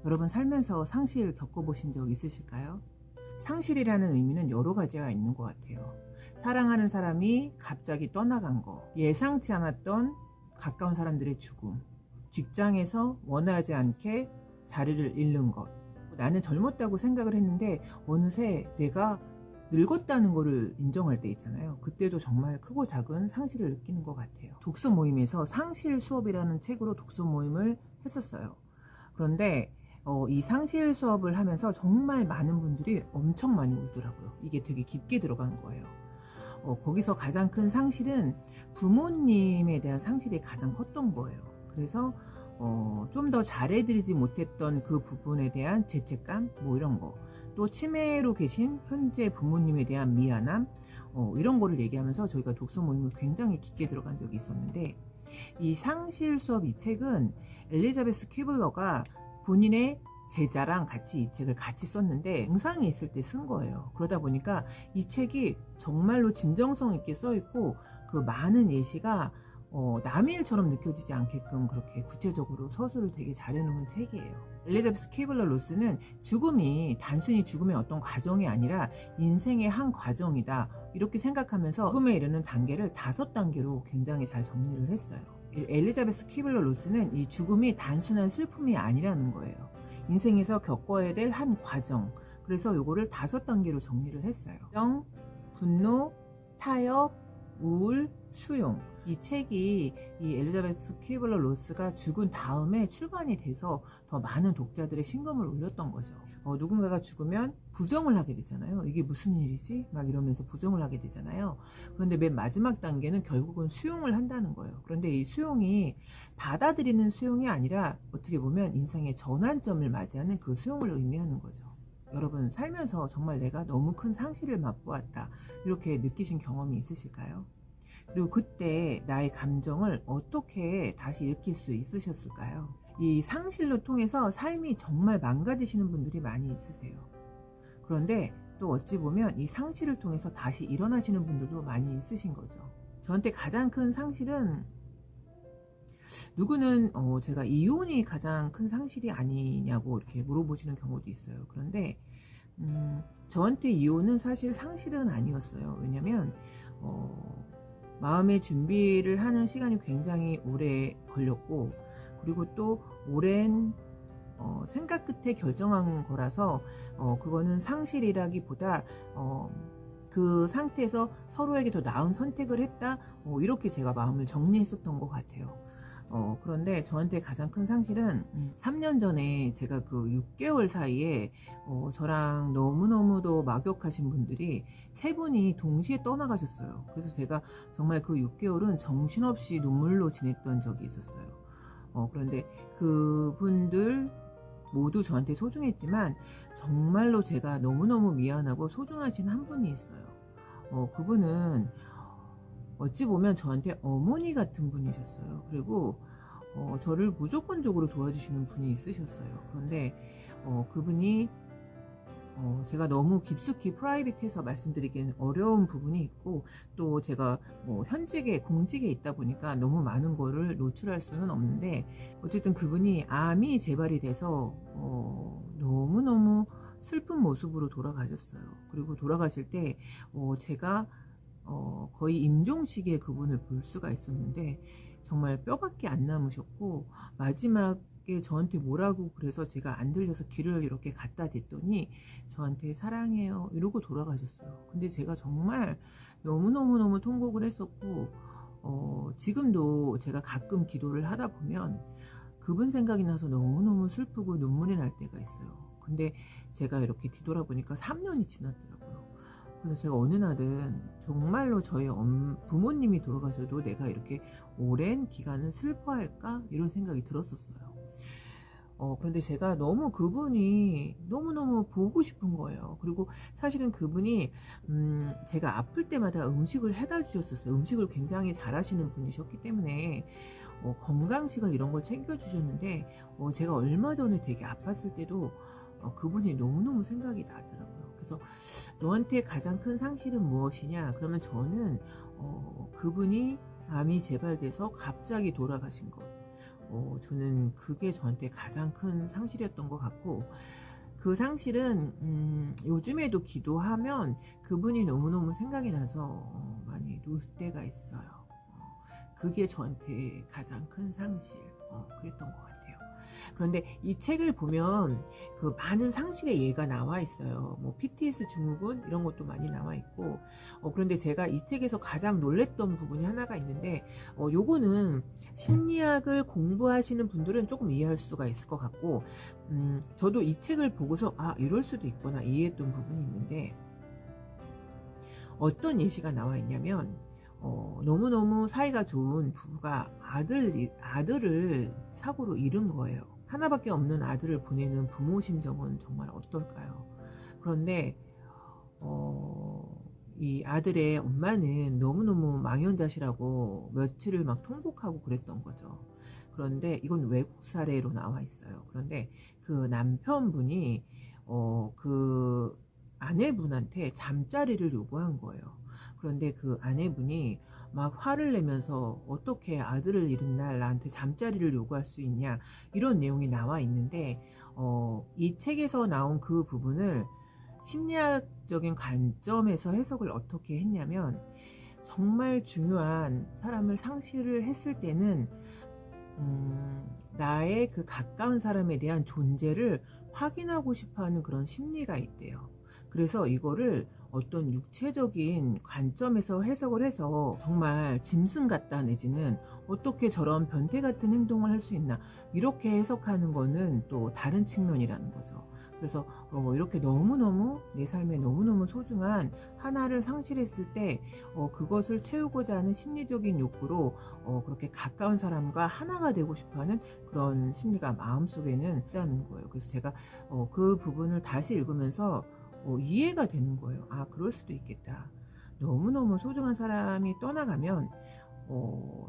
여러분 살면서 상실 겪어보신 적 있으실까요? 상실이라는 의미는 여러 가지가 있는 것 같아요. 사랑하는 사람이 갑자기 떠나간 거, 예상치 않았던 가까운 사람들의 죽음, 직장에서 원하지 않게 자리를 잃는 것. 나는 젊었다고 생각을 했는데 어느새 내가 늙었다는 거를 인정할 때 있잖아요. 그때도 정말 크고 작은 상실을 느끼는 것 같아요. 독서 모임에서 상실 수업이라는 책으로 독서 모임을 했었어요. 그런데 이 상실 수업을 하면서 정말 많은 분들이 엄청 많이 울더라고요. 이게 되게 깊게 들어간 거예요. 거기서 가장 큰 상실은 부모님에 대한 상실이 가장 컸던 거예요. 그래서 좀 더 잘해드리지 못했던 그 부분에 대한 죄책감, 뭐 이런 거. 또 치매로 계신 현재 부모님에 대한 미안함, 이런 거를 얘기하면서 저희가 독서 모임을 굉장히 깊게 들어간 적이 있었는데, 이 상실 수업 이 책은 엘리자베스 퀴블러가 본인의 제자랑 같이 이 책을 같이 썼는데 영상이 있을 때 쓴 거예요. 그러다 보니까 이 책이 정말로 진정성 있게 써 있고 그 많은 예시가 남의 일처럼 느껴지지 않게끔 그렇게 구체적으로 서술을 되게 잘해놓은 책이에요. 엘리자베스 퀴블러 로스는 죽음이 단순히 죽음의 어떤 과정이 아니라 인생의 한 과정이다 이렇게 생각하면서 죽음에 이르는 단계를 5단계로 굉장히 잘 정리를 했어요. 엘리자베스 퀴블러 로스는 이 죽음이 단순한 슬픔이 아니라는 거예요. 인생에서 겪어야 될 한 과정. 그래서 요거를 5단계로 정리를 했어요. 걱정, 분노, 타협, 우울, 수용. 이 책이 이 엘리자베스 퀴블러 로스가 죽은 다음에 출간이 돼서 더 많은 독자들의 심금을 울렸던 거죠. 누군가가 죽으면 부정을 하게 되잖아요. 이게 무슨 일이지? 막 이러면서 부정을 하게 되잖아요. 그런데 맨 마지막 단계는 결국은 수용을 한다는 거예요. 그런데 이 수용이 받아들이는 수용이 아니라 어떻게 보면 인생의 전환점을 맞이하는 그 수용을 의미하는 거죠. 여러분 살면서 정말 내가 너무 큰 상실을 맛보았다 이렇게 느끼신 경험이 있으실까요? 그리고 그때 나의 감정을 어떻게 다시 일으킬 수 있으셨을까요? 이 상실로 통해서 삶이 정말 망가지시는 분들이 많이 있으세요. 그런데 또 어찌 보면 이 상실을 통해서 다시 일어나시는 분들도 많이 있으신 거죠. 저한테 가장 큰 상실은 누구는 제가 이혼이 가장 큰 상실이 아니냐고 이렇게 물어보시는 경우도 있어요. 그런데 저한테 이혼은 사실 상실은 아니었어요. 왜냐면 마음의 준비를 하는 시간이 굉장히 오래 걸렸고 그리고 또 오랜 생각 끝에 결정한 거라서 그거는 상실이라기보다 그 상태에서 서로에게 더 나은 선택을 했다 이렇게 제가 마음을 정리했었던 것 같아요. 그런데 저한테 가장 큰 상실은 3년 전에 제가 그 6개월 사이에 저랑 너무너무도 막역하신 분들이 3분이 동시에 떠나가셨어요. 그래서 제가 정말 그 6개월은 정신없이 눈물로 지냈던 적이 있었어요. 그런데 그분들 모두 저한테 소중했지만 정말로 제가 너무너무 미안하고 소중하신 한 분이 있어요. 그분은 어찌 보면 저한테 어머니 같은 분이셨어요. 그리고 저를 무조건적으로 도와주시는 분이 있으셨어요. 그런데 그분이 제가 너무 깊숙이 프라이빗해서 말씀드리기는 어려운 부분이 있고 또 제가 현직에 공직에 있다 보니까 너무 많은 거를 노출할 수는 없는데 어쨌든 그분이 암이 재발이 돼서 너무너무 슬픈 모습으로 돌아가셨어요. 그리고 돌아가실 때 제가 거의 임종식에 그분을 볼 수가 있었는데 정말 뼈밖에 안 남으셨고 마지막에 저한테 뭐라고 그래서 제가 안 들려서 길을 이렇게 갖다 댔더니 저한테 사랑해요 이러고 돌아가셨어요. 근데 제가 정말 너무너무 통곡을 했었고 지금도 제가 가끔 기도를 하다 보면 그분 생각이 나서 너무너무 슬프고 눈물이 날 때가 있어요. 근데 제가 이렇게 뒤돌아보니까 3년이 지났더라고요. 그래서 제가 어느 날은 정말로 저희 부모님이 돌아가셔도 내가 이렇게 오랜 기간을 슬퍼할까? 이런 생각이 들었었어요. 그런데 제가 너무 그분이 너무너무 보고 싶은 거예요. 그리고 사실은 그분이 제가 아플 때마다 음식을 해다 주셨었어요. 음식을 굉장히 잘하시는 분이셨기 때문에 건강식을 이런 걸 챙겨주셨는데 제가 얼마 전에 되게 아팠을 때도 그분이 너무너무 생각이 나더라고요. 그래서 너한테 가장 큰 상실은 무엇이냐? 그러면 저는 그분이 암이 재발돼서 갑자기 돌아가신 것. 저는 그게 저한테 가장 큰 상실이었던 것 같고, 그 상실은 요즘에도 기도하면 그분이 너무너무 생각이 나서 많이 놀 때가 있어요. 그게 저한테 가장 큰 상실 그랬던 것 같아요. 그런데 이 책을 보면 그 많은 상실의 예가 나와 있어요. 뭐 PTS 증후군 이런 것도 많이 나와 있고, 그런데 제가 이 책에서 가장 놀랬던 부분이 하나가 있는데, 요거는 심리학을 공부하시는 분들은 조금 이해할 수가 있을 것 같고, 저도 이 책을 보고서 이럴 수도 있구나 이해했던 부분이 있는데, 어떤 예시가 나와 있냐면, 너무너무 사이가 좋은 부부가 아들을 사고로 잃은 거예요. 하나밖에 없는 아들을 보내는 부모 심정은 정말 어떨까요? 그런데 이 아들의 엄마는 너무너무 망연자실하고 며칠을 막 통곡하고 그랬던 거죠. 그런데 이건 외국 사례로 나와 있어요. 그런데 그 남편분이 그 아내분한테 잠자리를 요구한 거예요. 그런데 그 아내분이 막 화를 내면서 어떻게 아들을 잃은 날 나한테 잠자리를 요구할 수 있냐, 이런 내용이 나와 있는데, 이 책에서 나온 그 부분을 심리학적인 관점에서 해석을 어떻게 했냐면, 정말 중요한 사람을 상실을 했을 때는 나의 그 가까운 사람에 대한 존재를 확인하고 싶어하는 그런 심리가 있대요. 그래서 이거를 어떤 육체적인 관점에서 해석을 해서 정말 짐승 같다, 내지는 어떻게 저런 변태 같은 행동을 할 수 있나, 이렇게 해석하는 거는 또 다른 측면이라는 거죠. 그래서 이렇게 너무너무 내 삶에 너무너무 소중한 하나를 상실했을 때 그것을 채우고자 하는 심리적인 욕구로 그렇게 가까운 사람과 하나가 되고 싶어하는 그런 심리가 마음속에는 있다는 거예요. 그래서 제가 그 부분을 다시 읽으면서 이해가 되는 거예요. 그럴 수도 있겠다. 너무너무 소중한 사람이 떠나가면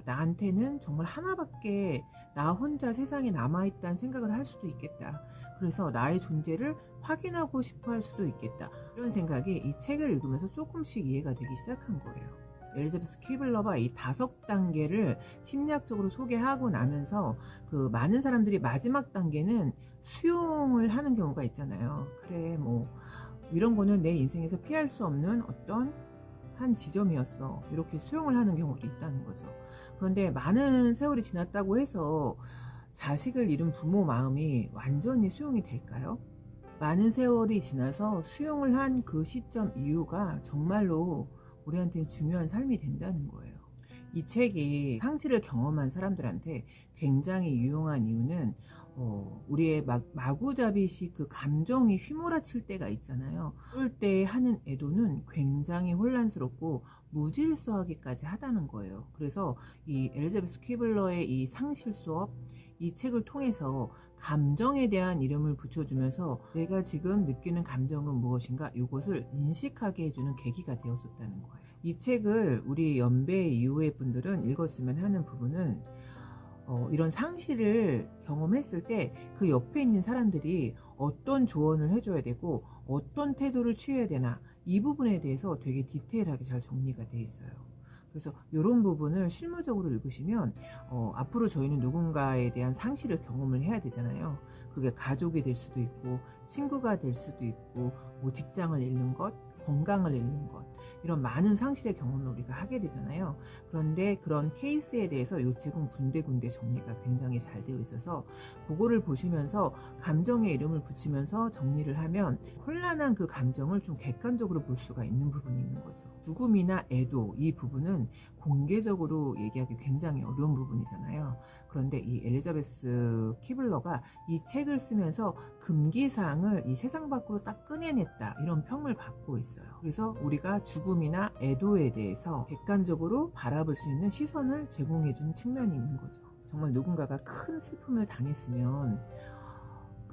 나한테는 정말 하나밖에, 나 혼자 세상에 남아있다는 생각을 할 수도 있겠다. 그래서 나의 존재를 확인하고 싶어 할 수도 있겠다. 이런 생각이 이 책을 읽으면서 조금씩 이해가 되기 시작한 거예요. 엘리자베스 키블러가 이 5단계를 심리학적으로 소개하고 나면서 그 많은 사람들이 마지막 단계는 수용을 하는 경우가 있잖아요. 그래, 뭐 이런 거는 내 인생에서 피할 수 없는 어떤 한 지점이었어, 이렇게 수용을 하는 경우도 있다는 거죠. 그런데 많은 세월이 지났다고 해서 자식을 잃은 부모 마음이 완전히 수용이 될까요? 많은 세월이 지나서 수용을 한 그 시점 이후가 정말로 우리한테는 중요한 삶이 된다는 거예요. 이 책이 상실을 경험한 사람들한테 굉장히 유용한 이유는 우리의 마구잡이식 그 감정이 휘몰아칠 때가 있잖아요. 그럴 때 하는 애도는 굉장히 혼란스럽고 무질서하기까지 하다는 거예요. 그래서 이 엘리자베스 키블러의 이 상실 수업, 이 책을 통해서 감정에 대한 이름을 붙여주면서 내가 지금 느끼는 감정은 무엇인가, 이것을 인식하게 해주는 계기가 되었었다는 거예요. 이 책을 우리 연배 이후의 분들은 읽었으면 하는 부분은, 이런 상실을 경험했을 때 그 옆에 있는 사람들이 어떤 조언을 해줘야 되고 어떤 태도를 취해야 되나, 이 부분에 대해서 되게 디테일하게 잘 정리가 돼 있어요. 그래서 이런 부분을 실무적으로 읽으시면 앞으로 저희는 누군가에 대한 상실을 경험을 해야 되잖아요. 그게 가족이 될 수도 있고 친구가 될 수도 있고 뭐 직장을 잃는 것, 건강을 잃는 것, 이런 많은 상실의 경험을 우리가 하게 되잖아요. 그런데 그런 케이스에 대해서 이 책은 군데군데 정리가 굉장히 잘 되어 있어서 그거를 보시면서 감정의 이름을 붙이면서 정리를 하면 혼란한 그 감정을 좀 객관적으로 볼 수가 있는 부분이 있는 거죠. 죽음이나 애도, 이 부분은 공개적으로 얘기하기 굉장히 어려운 부분이잖아요. 그런데 이 엘리자베스 키블러가 이 책을 쓰면서 금기사항을 이 세상 밖으로 딱 꺼내냈다, 이런 평을 받고 있어요. 그래서 우리가 죽음이나 애도에 대해서 객관적으로 바라볼 수 있는 시선을 제공해주는 측면이 있는 거죠. 정말 누군가가 큰 슬픔을 당했으면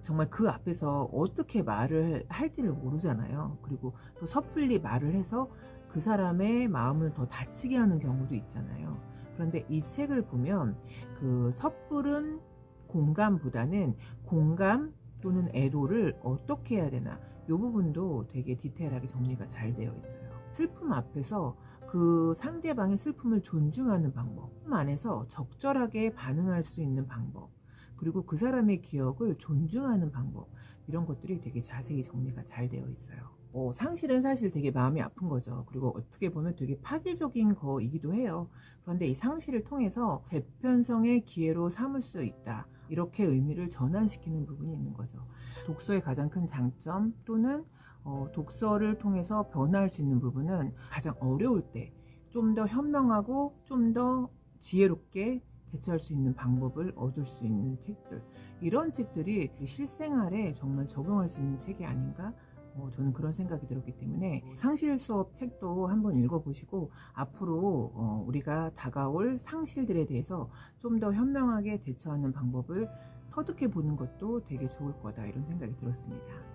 정말 그 앞에서 어떻게 말을 할지를 모르잖아요. 그리고 또 섣불리 말을 해서 그 사람의 마음을 더 다치게 하는 경우도 있잖아요. 그런데 이 책을 보면 그 섣부른 공감보다는 공감 또는 애도를 어떻게 해야 되나, 이 부분도 되게 디테일하게 정리가 잘 되어 있어요. 슬픔 앞에서 그 상대방의 슬픔을 존중하는 방법, 슬픔 안에서 적절하게 반응할 수 있는 방법, 그리고 그 사람의 기억을 존중하는 방법, 이런 것들이 되게 자세히 정리가 잘 되어 있어요. 상실은 사실 되게 마음이 아픈 거죠. 그리고 어떻게 보면 되게 파괴적인 거이기도 해요. 그런데 이 상실을 통해서 재편성의 기회로 삼을 수 있다, 이렇게 의미를 전환시키는 부분이 있는 거죠. 독서의 가장 큰 장점 또는 독서를 통해서 변화할 수 있는 부분은 가장 어려울 때 좀 더 현명하고 좀 더 지혜롭게 대처할 수 있는 방법을 얻을 수 있는 책들, 이런 책들이 실생활에 정말 적용할 수 있는 책이 아닌가, 저는 그런 생각이 들었기 때문에 상실 수업 책도 한번 읽어보시고 앞으로 우리가 다가올 상실들에 대해서 좀 더 현명하게 대처하는 방법을 터득해 보는 것도 되게 좋을 거다, 이런 생각이 들었습니다.